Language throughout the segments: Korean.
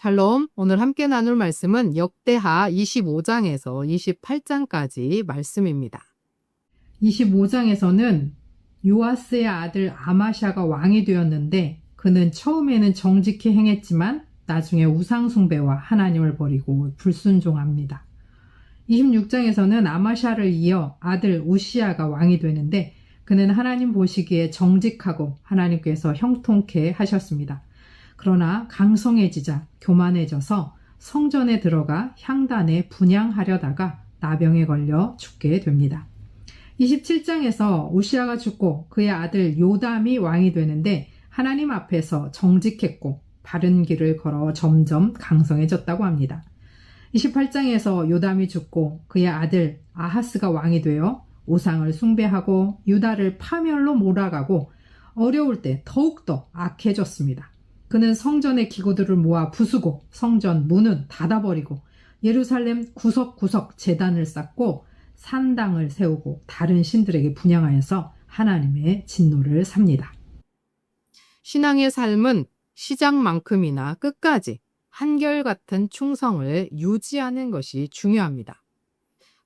샬롬, 오늘 함께 나눌 말씀은 역대하 25장에서 28장까지 말씀입니다. 25장에서는 요아스의 아들 아마샤가 왕이 되었는데 그는 처음에는 정직히 행했지만 나중에 우상 숭배와 하나님을 버리고 불순종합니다. 26장에서는 아마샤를 이어 아들 우시야가 왕이 되는데 그는 하나님 보시기에 정직하고 하나님께서 형통케 하셨습니다. 그러나 강성해지자 교만해져서 성전에 들어가 향단에 분향하려다가 나병에 걸려 죽게 됩니다. 27장에서 우시야가 죽고 그의 아들 요담이 왕이 되는데 하나님 앞에서 정직했고 바른 길을 걸어 점점 강성해졌다고 합니다. 28장에서 요담이 죽고 그의 아들 아하스가 왕이 되어 우상을 숭배하고 유다를 파멸로 몰아가고 어려울 때 더욱더 악해졌습니다. 그는 성전의 기구들을 모아 부수고 성전 문은 닫아버리고 예루살렘 구석구석 제단을 쌓고 산당을 세우고 다른 신들에게 분향하여서 하나님의 진노를 삽니다. 신앙의 삶은 시작만큼이나 끝까지 한결같은 충성을 유지하는 것이 중요합니다.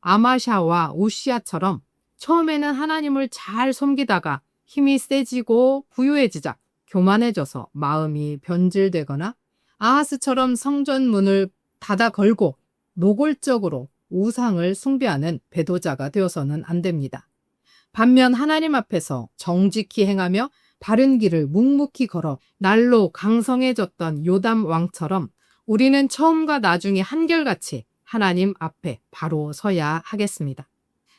아마샤와 우시야처럼 처음에는 하나님을 잘 섬기다가 힘이 세지고 부유해지자 교만해져서 마음이 변질되거나 아하스처럼 성전 문을 닫아 걸고 노골적으로 우상을 숭배하는 배도자가 되어서는 안 됩니다. 반면 하나님 앞에서 정직히 행하며 바른 길을 묵묵히 걸어 날로 강성해졌던 요담 왕처럼 우리는 처음과 나중에 한결같이 하나님 앞에 바로 서야 하겠습니다.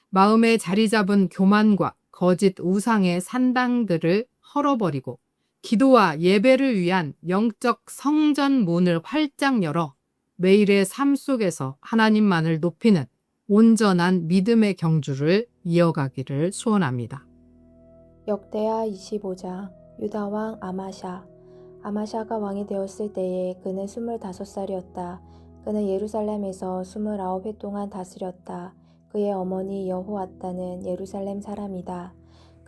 마음에 자리 잡은 교만과 거짓 우상의 산당들을 헐어버리고 기도와 예배를 위한 영적 성전 문을 활짝 열어 매일의 삶 속에서 하나님만을 높이는 온전한 믿음의 경주를 이어가기를 소원합니다. 역대하 25장 유다왕 아마샤. 아마샤가 왕이 되었을 때에 그는 25살이었다. 그는 예루살렘에서 29해 동안 다스렸다. 그의 어머니 여호와따는 예루살렘 사람이다.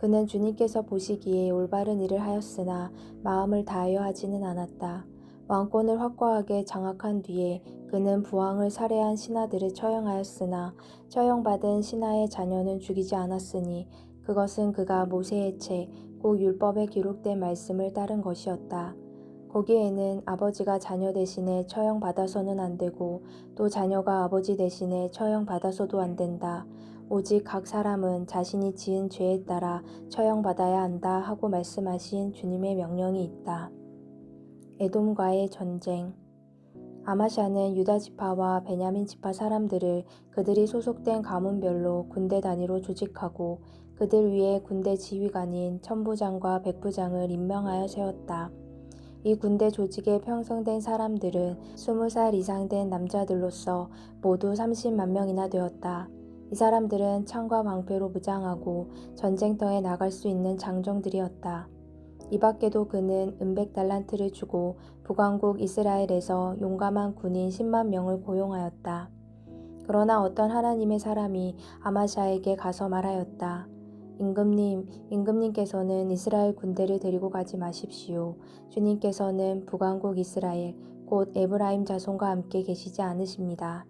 그는 주님께서 보시기에 올바른 일을 하였으나 마음을 다하여 하지는 않았다. 왕권을 확고하게 장악한 뒤에 그는 부왕을 살해한 신하들을 처형하였으나 처형받은 신하의 자녀는 죽이지 않았으니 그것은 그가 모세의 책, 곧 율법에 기록된 말씀을 따른 것이었다. 거기에는 아버지가 자녀 대신에 처형받아서는 안 되고 또 자녀가 아버지 대신에 처형받아서도 안 된다. 오직 각 사람은 자신이 지은 죄에 따라 처형받아야 한다 하고 말씀하신 주님의 명령이 있다. 에돔과의 전쟁. 아마샤는 유다 지파와 베냐민 지파 사람들을 그들이 소속된 가문별로 군대 단위로 조직하고 그들 위에 군대 지휘관인 천부장과 백부장을 임명하여 세웠다. 이 군대 조직에 편성된 사람들은 20살 이상 된 남자들로서 모두 30만 명이나 되었다. 이 사람들은 창과 방패로 무장하고 전쟁터에 나갈 수 있는 장정들이었다. 이 밖에도 그는 은백달란트를 주고 북왕국 이스라엘에서 용감한 군인 10만 명을 고용하였다. 그러나 어떤 하나님의 사람이 아마샤에게 가서 말하였다. 임금님께서는 이스라엘 군대를 데리고 가지 마십시오. 주님께서는 북왕국 이스라엘, 곧 에브라임 자손과 함께 계시지 않으십니다.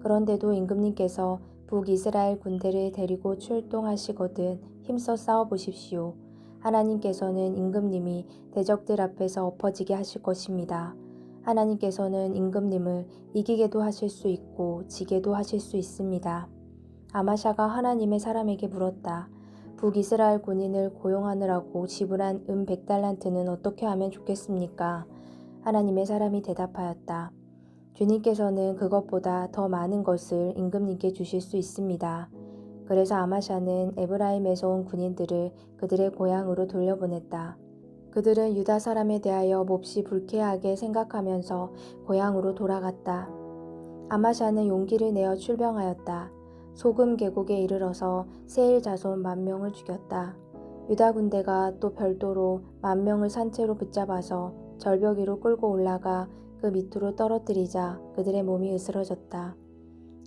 그런데도 임금님께서 북이스라엘 군대를 데리고 출동하시거든 힘써 싸워보십시오. 하나님께서는 임금님이 대적들 앞에서 엎어지게 하실 것입니다. 하나님께서는 임금님을 이기게도 하실 수 있고 지게도 하실 수 있습니다. 아마샤가 하나님의 사람에게 물었다. 북이스라엘 군인을 고용하느라고 지불한 100달란트는 어떻게 하면 좋겠습니까? 하나님의 사람이 대답하였다. 주님께서는 그것보다 더 많은 것을 임금님께 주실 수 있습니다. 그래서 아마샤는 에브라임에서 온 군인들을 그들의 고향으로 돌려보냈다. 그들은 유다 사람에 대하여 몹시 불쾌하게 생각하면서 고향으로 돌아갔다. 아마샤는 용기를 내어 출병하였다. 소금 계곡에 이르러서 세일 자손 10,000명을 죽였다. 유다 군대가 또 별도로 10,000명을 산채로 붙잡아서 절벽 위로 끌고 올라가 그 밑으로 떨어뜨리자 그들의 몸이 으스러졌다.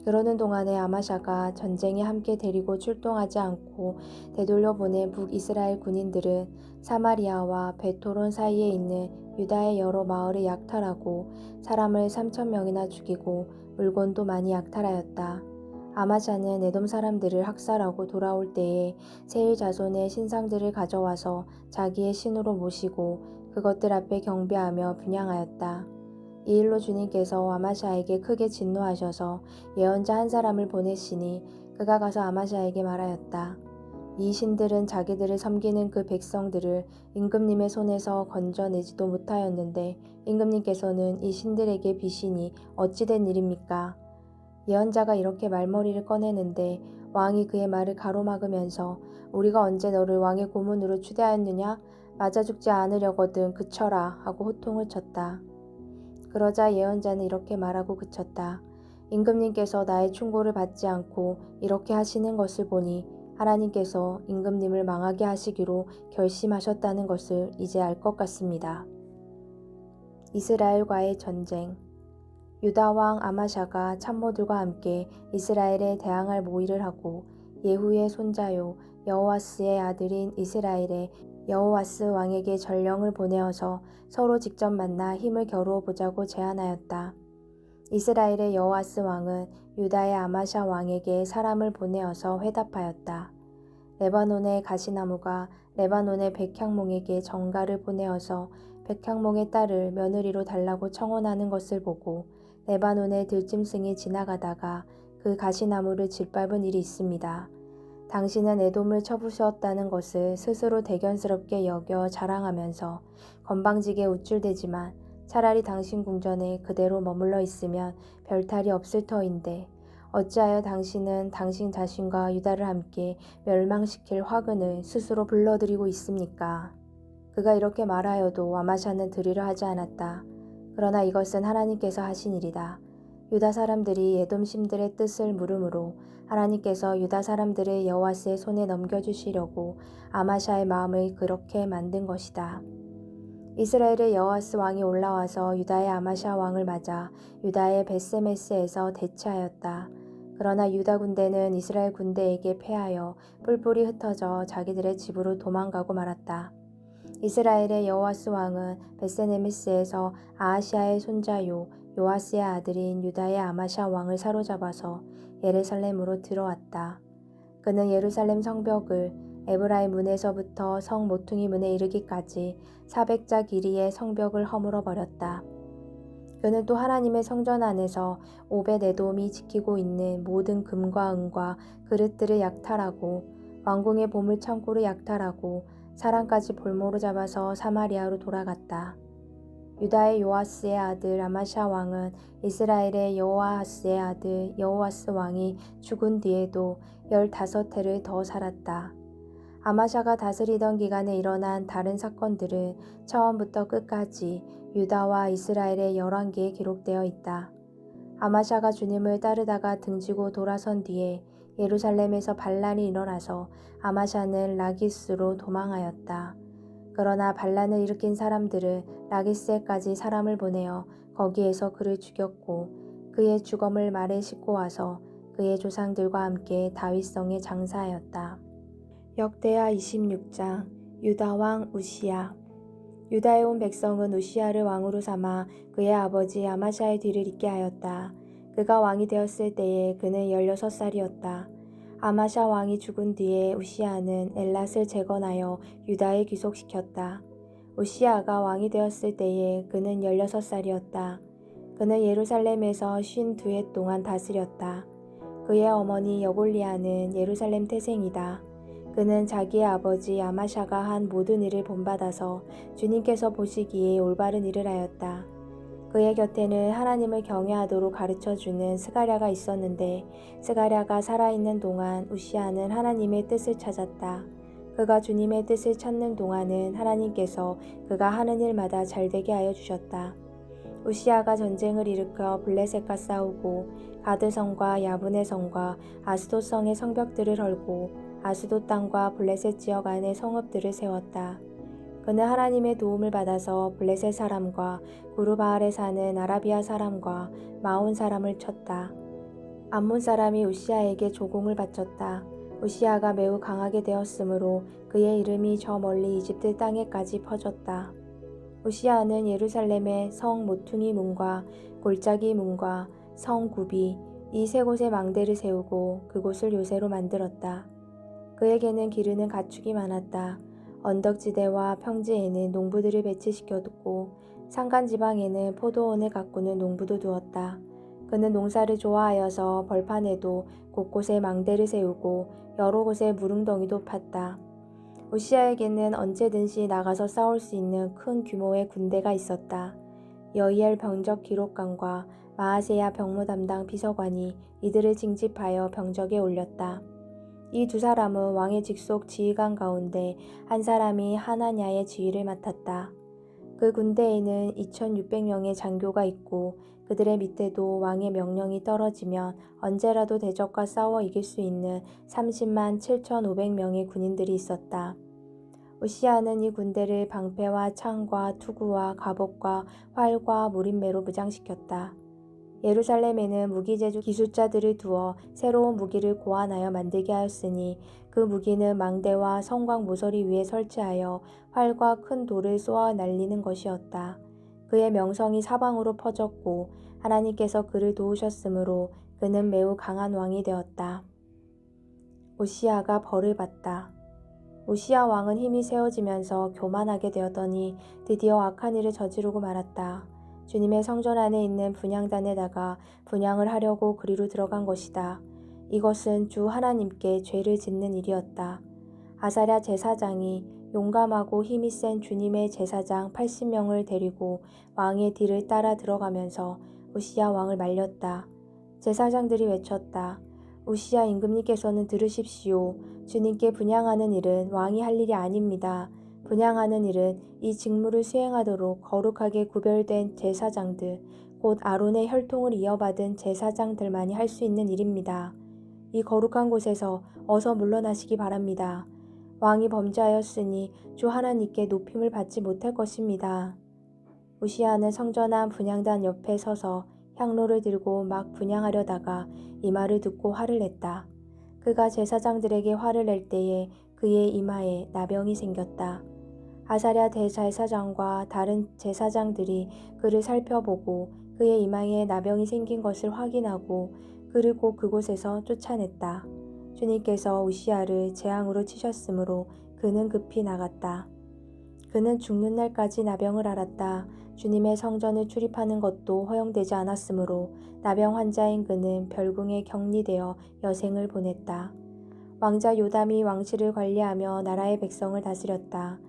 그러는 동안에 아마샤가 전쟁에 함께 데리고 출동하지 않고 되돌려 보낸 북이스라엘 군인들은 사마리아와 베토론 사이에 있는 유다의 여러 마을을 약탈하고 사람을 3,000명이나 죽이고 물건도 많이 약탈하였다. 아마샤는 에돔 사람들을 학살하고 돌아올 때에 세일 자손의 신상들을 가져와서 자기의 신으로 모시고 그것들 앞에 경배하며 분향하였다. 이 일로 주님께서 아마샤에게 크게 진노하셔서 예언자 한 사람을 보내시니 그가 가서 아마샤에게 말하였다. 이 신들은 자기들을 섬기는 그 백성들을 임금님의 손에서 건져내지도 못하였는데 임금님께서는 이 신들에게 비시니 어찌 된 일입니까? 예언자가 이렇게 말머리를 꺼내는데 왕이 그의 말을 가로막으면서 우리가 언제 너를 왕의 고문으로 추대하였느냐? 맞아 죽지 않으려거든 그쳐라 하고 호통을 쳤다. 그러자 예언자는 이렇게 말하고 그쳤다. 임금님께서 나의 충고를 받지 않고 이렇게 하시는 것을 보니 하나님께서 임금님을 망하게 하시기로 결심하셨다는 것을 이제 알 것 같습니다. 이스라엘과의 전쟁. 유다 왕 아마샤가 참모들과 함께 이스라엘에 대항할 모의를 하고 예후의 손자요 여호와스의 아들인 이스라엘의 여호와스 왕에게 전령을 보내어서 서로 직접 만나 힘을 겨루어 보자고 제안하였다. 이스라엘의 여호와스 왕은 유다의 아마샤 왕에게 사람을 보내어서 회답하였다. 레바논의 가시나무가 레바논의 백향몽에게 정가를 보내어서 백향몽의 딸을 며느리로 달라고 청혼하는 것을 보고 레바논의 들짐승이 지나가다가 그 가시나무를 짓밟은 일이 있습니다. 당신은 에돔을 쳐부수었다는 것을 스스로 대견스럽게 여겨 자랑하면서 건방지게 우쭐대지만 차라리 당신 궁전에 그대로 머물러 있으면 별탈이 없을 터인데 어찌하여 당신은 당신 자신과 유다를 함께 멸망시킬 화근을 스스로 불러들이고 있습니까? 그가 이렇게 말하여도 아마샤는 들으려 하지 않았다. 그러나 이것은 하나님께서 하신 일이다. 유다 사람들이 에돔 신들의 뜻을 물음으로 하나님께서 유다 사람들을 여호와스의 손에 넘겨주시려고 아마샤의 마음을 그렇게 만든 것이다. 이스라엘의 여호와스 왕이 올라와서 유다의 아마샤 왕을 맞아 유다의 벳세메스에서 대치하였다. 그러나 유다 군대는 이스라엘 군대에게 패하여 뿔뿔이 흩어져 자기들의 집으로 도망가고 말았다. 이스라엘의 여호와스 왕은 벳세메스에서 아하시아의 손자요 요아스의 아들인 유다의 아마샤 왕을 사로잡아서 예루살렘으로 들어왔다. 그는 예루살렘 성벽을 에브라임 문에서부터 성 모퉁이 문에 이르기까지 400자 길이의 성벽을 허물어 버렸다. 그는 또 하나님의 성전 안에서 오벳에돔이 지키고 있는 모든 금과 은과 그릇들을 약탈하고 왕궁의 보물 창고를 약탈하고 사람까지 볼모로 잡아서 사마리아로 돌아갔다. 유다의 요아스의 아들 아마샤 왕은 이스라엘의 여호아하스의 아들 여호아스 왕이 죽은 뒤에도 15해를 더 살았다. 아마샤가 다스리던 기간에 일어난 다른 사건들은 처음부터 끝까지 유다와 이스라엘의 11개에 기록되어 있다. 아마샤가 주님을 따르다가 등지고 돌아선 뒤에 예루살렘에서 반란이 일어나서 아마샤는 라기스로 도망하였다. 그러나 반란을 일으킨 사람들은 라기스에까지 사람을 보내어 거기에서 그를 죽였고 그의 주검을 말에 싣고 와서 그의 조상들과 함께 다윗성에 장사하였다. 역대하 26장. 유다 왕 우시야. 유다에 온 백성은 우시야를 왕으로 삼아 그의 아버지 아마샤의 뒤를 잇게 하였다. 그가 왕이 되었을 때에 그는 16살이었다. 아마샤 왕이 죽은 뒤에 우시야는 엘랏을 재건하여 유다에 귀속시켰다. 우시야가 왕이 되었을 때에 그는 16살이었다. 그는 예루살렘에서 52해 동안 다스렸다. 그의 어머니 여골리아는 예루살렘 태생이다. 그는 자기의 아버지 아마샤가 한 모든 일을 본받아서 주님께서 보시기에 올바른 일을 하였다. 그의 곁에는 하나님을 경외하도록 가르쳐주는 스가랴가 있었는데 스가랴가 살아있는 동안 우시야는 하나님의 뜻을 찾았다. 그가 주님의 뜻을 찾는 동안은 하나님께서 그가 하는 일마다 잘되게 하여 주셨다. 우시야가 전쟁을 일으켜 블레셋과 싸우고 가드성과 야분의 성과 아스돗 성의 성벽들을 헐고 아스돗 땅과 블레셋 지역 안에 성읍들을 세웠다. 그는 하나님의 도움을 받아서 블레셋 사람과 구르바알에 사는 아라비아 사람과 마온 사람을 쳤다. 암몬 사람이 우시야에게 조공을 바쳤다. 우시야가 매우 강하게 되었으므로 그의 이름이 저 멀리 이집트 땅에까지 퍼졌다. 우시아는 예루살렘의 성 모퉁이 문과 골짜기 문과 성 굽이 이 세 곳에 망대를 세우고 그곳을 요새로 만들었다. 그에게는 기르는 가축이 많았다. 언덕지대와 평지에는 농부들을 배치시켜두고 산간지방에는 포도원을 가꾸는 농부도 두었다. 그는 농사를 좋아하여서 벌판에도 곳곳에 망대를 세우고 여러 곳에 무릉덩이도 팠다. 우시아에게는 언제든지 나가서 싸울 수 있는 큰 규모의 군대가 있었다. 여이엘 병적 기록관과 마아세야 병무 담당 비서관이 이들을 징집하여 병적에 올렸다. 이 두 사람은 왕의 직속 지휘관 가운데 한 사람이 하나냐의 지휘를 맡았다. 그 군대에는 2600명의 장교가 있고 그들의 밑에도 왕의 명령이 떨어지면 언제라도 대적과 싸워 이길 수 있는 30만 7500명의 군인들이 있었다. 우시아는 이 군대를 방패와 창과 투구와 갑옷과 활과 무림매로 무장시켰다. 예루살렘에는 무기제조 기술자들을 두어 새로운 무기를 고안하여 만들게 하였으니 그 무기는 망대와 성곽 모서리 위에 설치하여 활과 큰 돌을 쏘아 날리는 것이었다. 그의 명성이 사방으로 퍼졌고 하나님께서 그를 도우셨으므로 그는 매우 강한 왕이 되었다. 우시아가 벌을 받다. 우시아 왕은 힘이 세워지면서 교만하게 되었더니 드디어 악한 일을 저지르고 말았다. 주님의 성전 안에 있는 분향단에다가 분향을 하려고 그리로 들어간 것이다. 이것은 주 하나님께 죄를 짓는 일이었다. 아사랴 제사장이 용감하고 힘이 센 주님의 제사장 80명을 데리고 왕의 뒤를 따라 들어가면서 우시아 왕을 말렸다. 제사장들이 외쳤다. 우시아 임금님께서는 들으십시오. 주님께 분향하는 일은 왕이 할 일이 아닙니다. 분향하는 일은 이 직무를 수행하도록 거룩하게 구별된 제사장들, 곧 아론의 혈통을 이어받은 제사장들만이 할 수 있는 일입니다. 이 거룩한 곳에서 어서 물러나시기 바랍니다. 왕이 범죄하였으니 주 하나님께 높임을 받지 못할 것입니다. 우시아는 성전 안 분향단 옆에 서서 향로를 들고 막 분향하려다가 이 말을 듣고 화를 냈다. 그가 제사장들에게 화를 낼 때에 그의 이마에 나병이 생겼다. 아사랴 대제사장과 다른 제사장들이 그를 살펴보고 그의 이마에 나병이 생긴 것을 확인하고 그리고 그곳에서 쫓아냈다. 주님께서 우시아를 재앙으로 치셨으므로 그는 급히 나갔다. 그는 죽는 날까지 나병을 앓았다. 주님의 성전을 출입하는 것도 허용되지 않았으므로 나병 환자인 그는 별궁에 격리되어 여생을 보냈다. 왕자 요담이 왕실을 관리하며 나라의 백성을 다스렸다.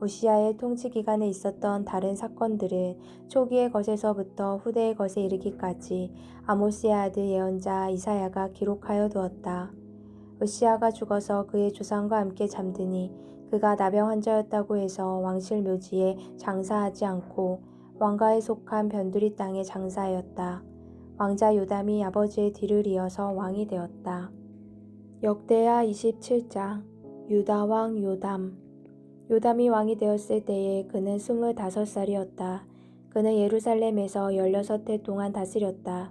우시아의 통치 기간에 있었던 다른 사건들은 초기의 것에서부터 후대의 것에 이르기까지 아모스의 아들 예언자 이사야가 기록하여 두었다. 우시아가 죽어서 그의 조상과 함께 잠드니 그가 나병 환자였다고 해서 왕실 묘지에 장사하지 않고 왕가에 속한 변두리 땅에 장사하였다. 왕자 요담이 아버지의 뒤를 이어서 왕이 되었다. 역대하 27장 유다 왕 요담. 요담이 왕이 되었을 때에 그는 25살이었다. 그는 예루살렘에서 16해 동안 다스렸다.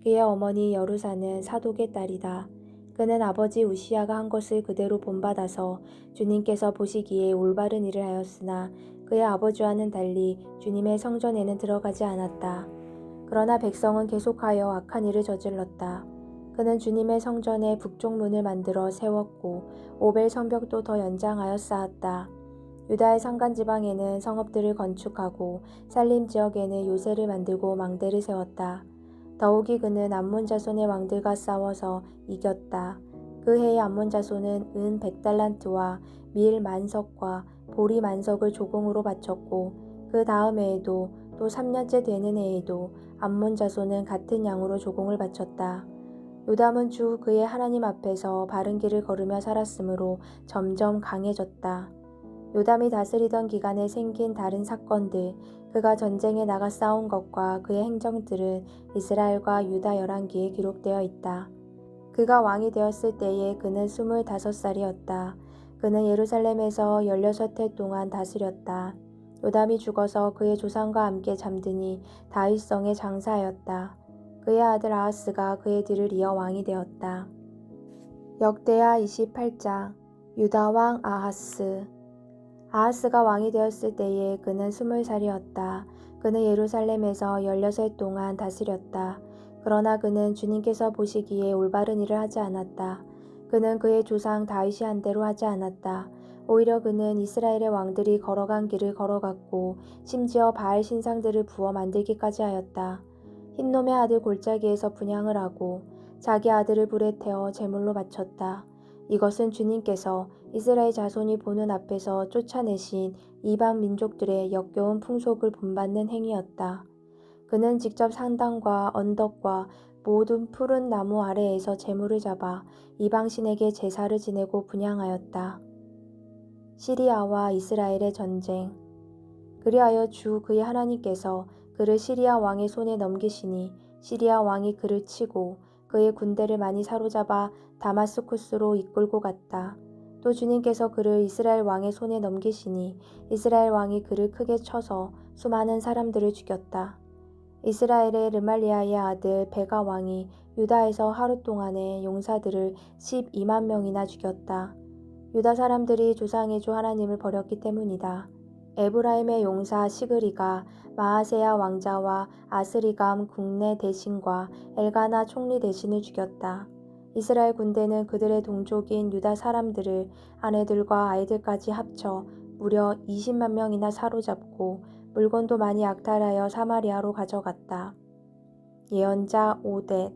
그의 어머니 여루사는 사독의 딸이다. 그는 아버지 우시아가 한 것을 그대로 본받아서 주님께서 보시기에 올바른 일을 하였으나 그의 아버지와는 달리 주님의 성전에는 들어가지 않았다. 그러나 백성은 계속하여 악한 일을 저질렀다. 그는 주님의 성전에 북쪽 문을 만들어 세웠고 오벨 성벽도 더 연장하여 쌓았다. 유다의 산간지방에는 성읍들을 건축하고 살림 지역에는 요새를 만들고 망대를 세웠다. 더욱이 그는 암몬 자손의 왕들과 싸워서 이겼다. 그 해의 암몬 자손은 은 100달란트와 밀 만석과 보리 만석을 조공으로 바쳤고 그 다음 해에도 또 3년째 되는 해에도 암몬 자손은 같은 양으로 조공을 바쳤다. 요담은 주 그의 하나님 앞에서 바른 길을 걸으며 살았으므로 점점 강해졌다. 요담이 다스리던 기간에 생긴 다른 사건들, 그가 전쟁에 나가 싸운 것과 그의 행정들은 이스라엘과 유다 열왕기에 기록되어 있다. 그가 왕이 되었을 때에 그는 25살이었다. 그는 예루살렘에서 16해 동안 다스렸다. 요담이 죽어서 그의 조상과 함께 잠드니 다윗성에 장사하였다. 그의 아들 아하스가 그의 뒤를 이어 왕이 되었다. 역대하 28장 유다 왕 아하스. 아하스가 왕이 되었을 때에 그는 20살이었다. 그는 예루살렘에서 16살 동안 다스렸다. 그러나 그는 주님께서 보시기에 올바른 일을 하지 않았다. 그는 그의 조상 다윗이 한 대로 하지 않았다. 오히려 그는 이스라엘의 왕들이 걸어간 길을 걸어갔고 심지어 바알 신상들을 부어 만들기까지 하였다. 흰놈의 아들 골짜기에서 분향을 하고 자기 아들을 불에 태워 제물로 바쳤다. 이것은 주님께서 이스라엘 자손이 보는 앞에서 쫓아내신 이방 민족들의 역겨운 풍속을 본받는 행위였다. 그는 직접 산당과 언덕과 모든 푸른 나무 아래에서 제물을 잡아 이방신에게 제사를 지내고 분향하였다. 시리아와 이스라엘의 전쟁. 그리하여 주 그의 하나님께서 그를 시리아 왕의 손에 넘기시니 시리아 왕이 그를 치고 그의 군대를 많이 사로잡아 다마스쿠스로 이끌고 갔다. 또 주님께서 그를 이스라엘 왕의 손에 넘기시니 이스라엘 왕이 그를 크게 쳐서 수많은 사람들을 죽였다. 이스라엘의 르말리아의 아들 베가 왕이 유다에서 하루 동안에 용사들을 12만 명이나 죽였다. 유다 사람들이 조상의 주 하나님을 버렸기 때문이다. 에브라임의 용사 시그리가 마하세야 왕자와 아스리감 국내 대신과 엘가나 총리 대신을 죽였다. 이스라엘 군대는 그들의 동족인 유다 사람들을 아내들과 아이들까지 합쳐 무려 20만 명이나 사로잡고 물건도 많이 약탈하여 사마리아로 가져갔다. 예언자 오뎃.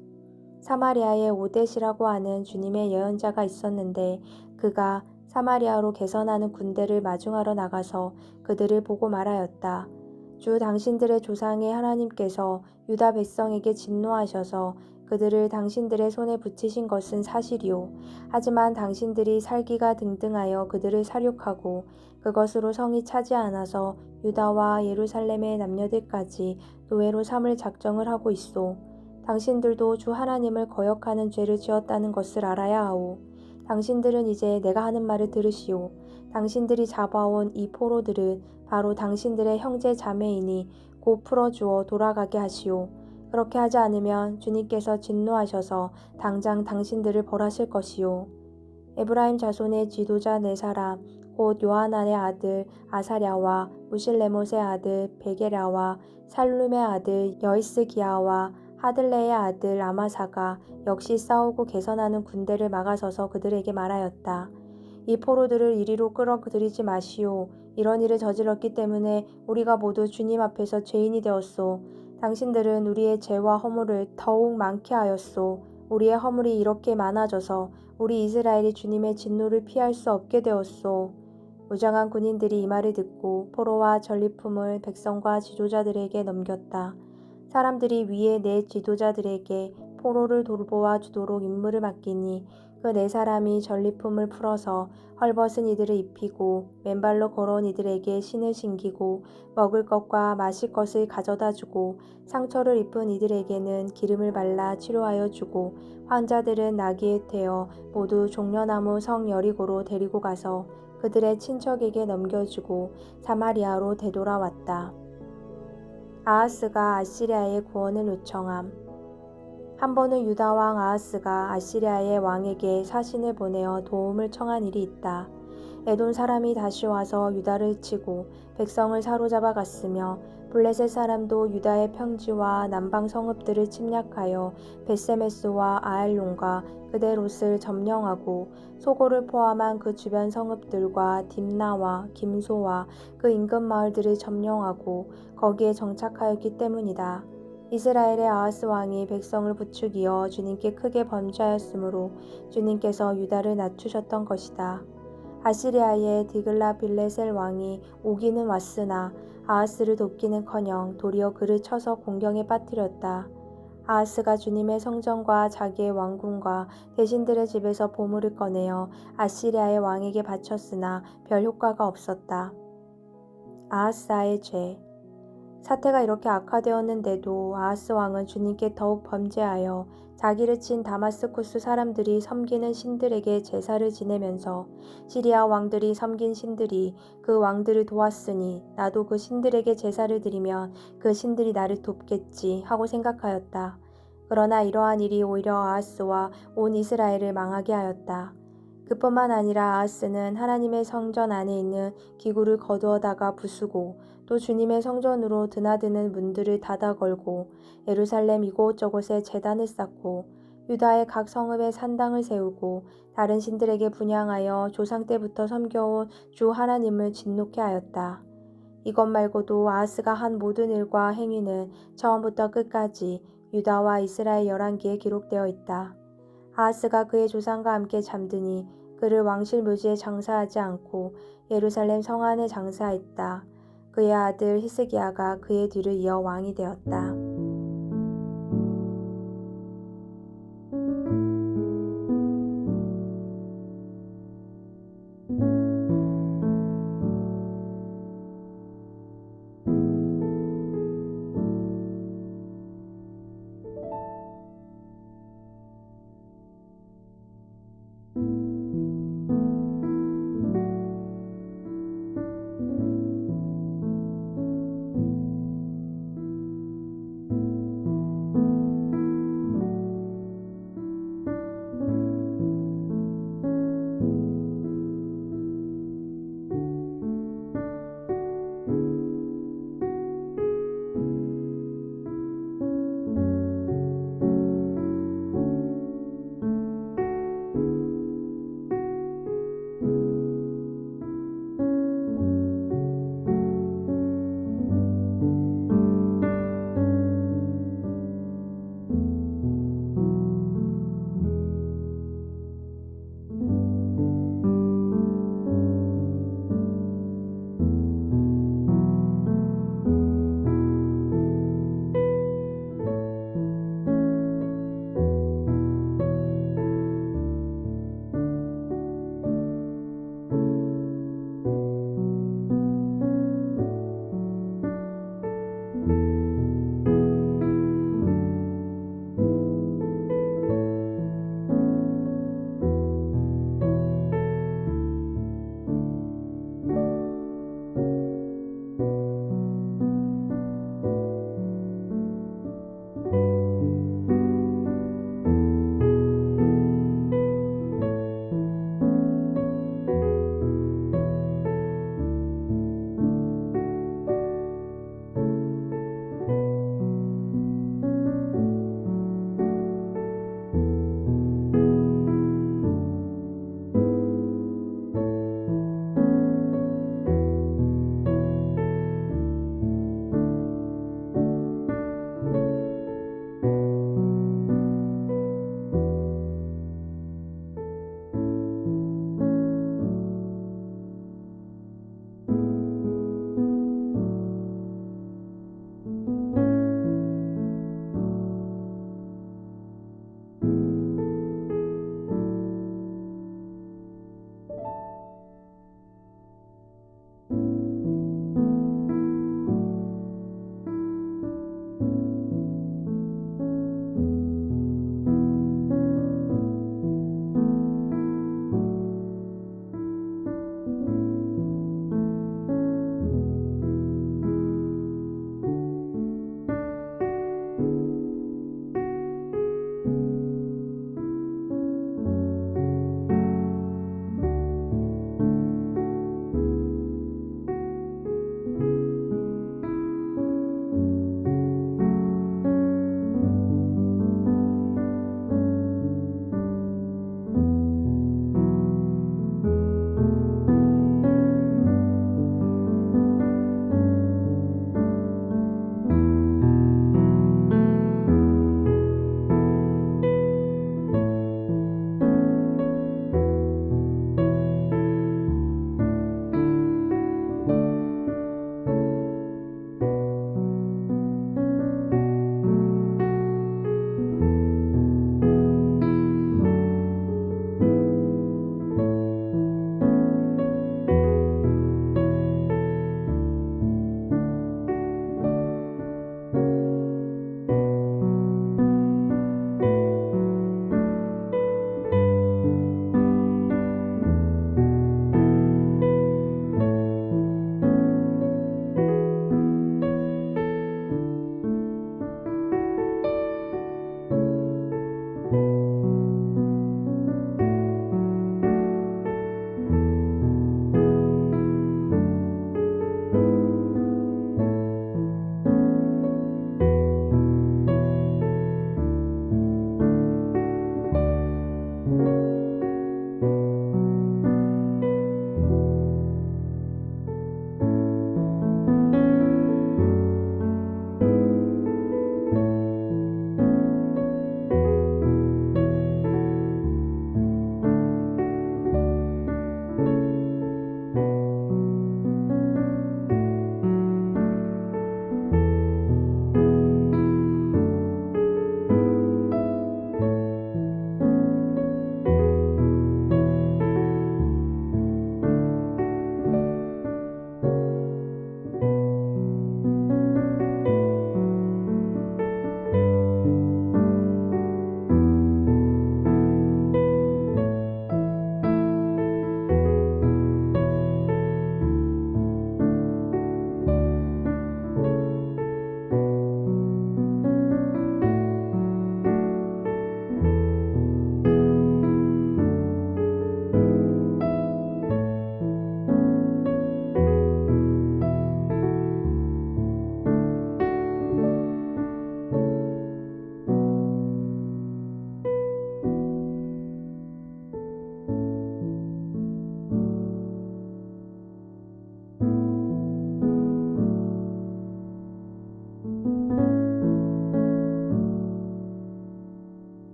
사마리아에 오뎃이라고 하는 주님의 예언자가 있었는데 그가 사마리아로 개선하는 군대를 마중하러 나가서 그들을 보고 말하였다. 주 당신들의 조상의 하나님께서 유다 백성에게 진노하셔서 그들을 당신들의 손에 붙이신 것은 사실이요. 하지만 당신들이 살기가 등등하여 그들을 살육하고 그것으로 성이 차지 않아서 유다와 예루살렘의 남녀들까지 노예로 삼을 작정을 하고 있소. 당신들도 주 하나님을 거역하는 죄를 지었다는 것을 알아야 하오. 당신들은 이제 내가 하는 말을 들으시오. 당신들이 잡아온 이 포로들은 바로 당신들의 형제 자매이니 곧 풀어주어 돌아가게 하시오. 그렇게 하지 않으면 주님께서 진노하셔서 당장 당신들을 벌하실 것이오. 에브라임 자손의 지도자 네 사람 곧 요하난의 아들 아사랴와 무실레못의 아들 베게랴와 살룸의 아들 여이스기야와 하들레의 아들 아마사가 역시 싸우고 개선하는 군대를 막아서서 그들에게 말하였다. 이 포로들을 이리로 끌어들이지 마시오. 이런 일을 저질렀기 때문에 우리가 모두 주님 앞에서 죄인이 되었소. 당신들은 우리의 죄와 허물을 더욱 많게 하였소. 우리의 허물이 이렇게 많아져서 우리 이스라엘이 주님의 진노를 피할 수 없게 되었소. 무장한 군인들이 이 말을 듣고 포로와 전리품을 백성과 지도자들에게 넘겼다. 사람들이 위에 네 지도자들에게 포로를 돌보아 주도록 임무를 맡기니 그 네 사람이 전리품을 풀어서 헐벗은 이들을 입히고 맨발로 걸어온 이들에게 신을 신기고 먹을 것과 마실 것을 가져다 주고 상처를 입은 이들에게는 기름을 발라 치료하여 주고 환자들은 나귀에 태워 모두 종려나무 성 여리고로 데리고 가서 그들의 친척에게 넘겨주고 사마리아로 되돌아왔다. 아하스가 아시리아의 구원을 요청함. 한 번은 유다 왕 아하스가 아시리아의 왕에게 사신을 보내어 도움을 청한 일이 있다. 에돔 사람이 다시 와서 유다를 치고 백성을 사로잡아 갔으며 블레셋 사람도 유다의 평지와 남방 성읍들을 침략하여 벳세메스와 아엘론과 그대 롯을 점령하고 소고를 포함한 그 주변 성읍들과 딥나와 김소와 그 인근 마을들을 점령하고 거기에 정착하였기 때문이다. 이스라엘의 아하스 왕이 백성을 부추기어 주님께 크게 범죄하였으므로 주님께서 유다를 낮추셨던 것이다. 아시리아의 디글라빌레셀 왕이 오기는 왔으나 아하스를 돕기는커녕 도리어 그를 쳐서 공경에 빠뜨렸다. 아하스가 주님의 성전과 자기의 왕궁과 대신들의 집에서 보물을 꺼내어 아시리아의 왕에게 바쳤으나 별 효과가 없었다. 아하스의 죄. 사태가 이렇게 악화되었는데도 아하스 왕은 주님께 더욱 범죄하여 자기를 친 다마스쿠스 사람들이 섬기는 신들에게 제사를 지내면서 시리아 왕들이 섬긴 신들이 그 왕들을 도왔으니 나도 그 신들에게 제사를 드리면 그 신들이 나를 돕겠지 하고 생각하였다. 그러나 이러한 일이 오히려 아하스와 온 이스라엘을 망하게 하였다. 그뿐만 아니라 아하스는 하나님의 성전 안에 있는 기구를 거두어다가 부수고 또 주님의 성전으로 드나드는 문들을 닫아 걸고 예루살렘 이곳저곳에 제단을 쌓고 유다의 각 성읍에 산당을 세우고 다른 신들에게 분향하여 조상 때부터 섬겨온 주 하나님을 진노케 하였다. 이것 말고도 아하스가 한 모든 일과 행위는 처음부터 끝까지 유다와 이스라엘 열왕기에 기록되어 있다. 아하스가 그의 조상과 함께 잠드니 그를 왕실 묘지에 장사하지 않고 예루살렘 성 안에 장사했다. 그의 아들 히스기야가 그의 뒤를 이어 왕이 되었다.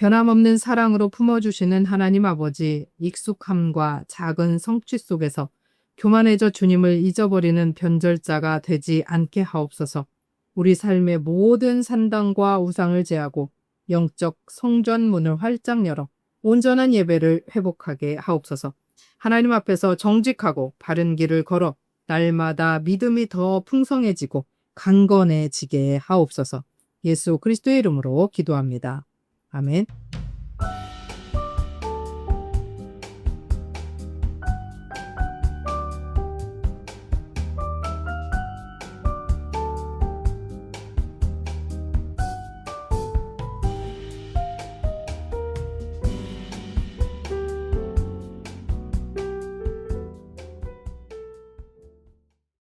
변함없는 사랑으로 품어주시는 하나님 아버지, 익숙함과 작은 성취 속에서 교만해져 주님을 잊어버리는 변절자가 되지 않게 하옵소서. 우리 삶의 모든 산당과 우상을 제하고 영적 성전문을 활짝 열어 온전한 예배를 회복하게 하옵소서. 하나님 앞에서 정직하고 바른 길을 걸어 날마다 믿음이 더 풍성해지고 강건해지게 하옵소서. 예수 그리스도의 이름으로 기도합니다. 아멘.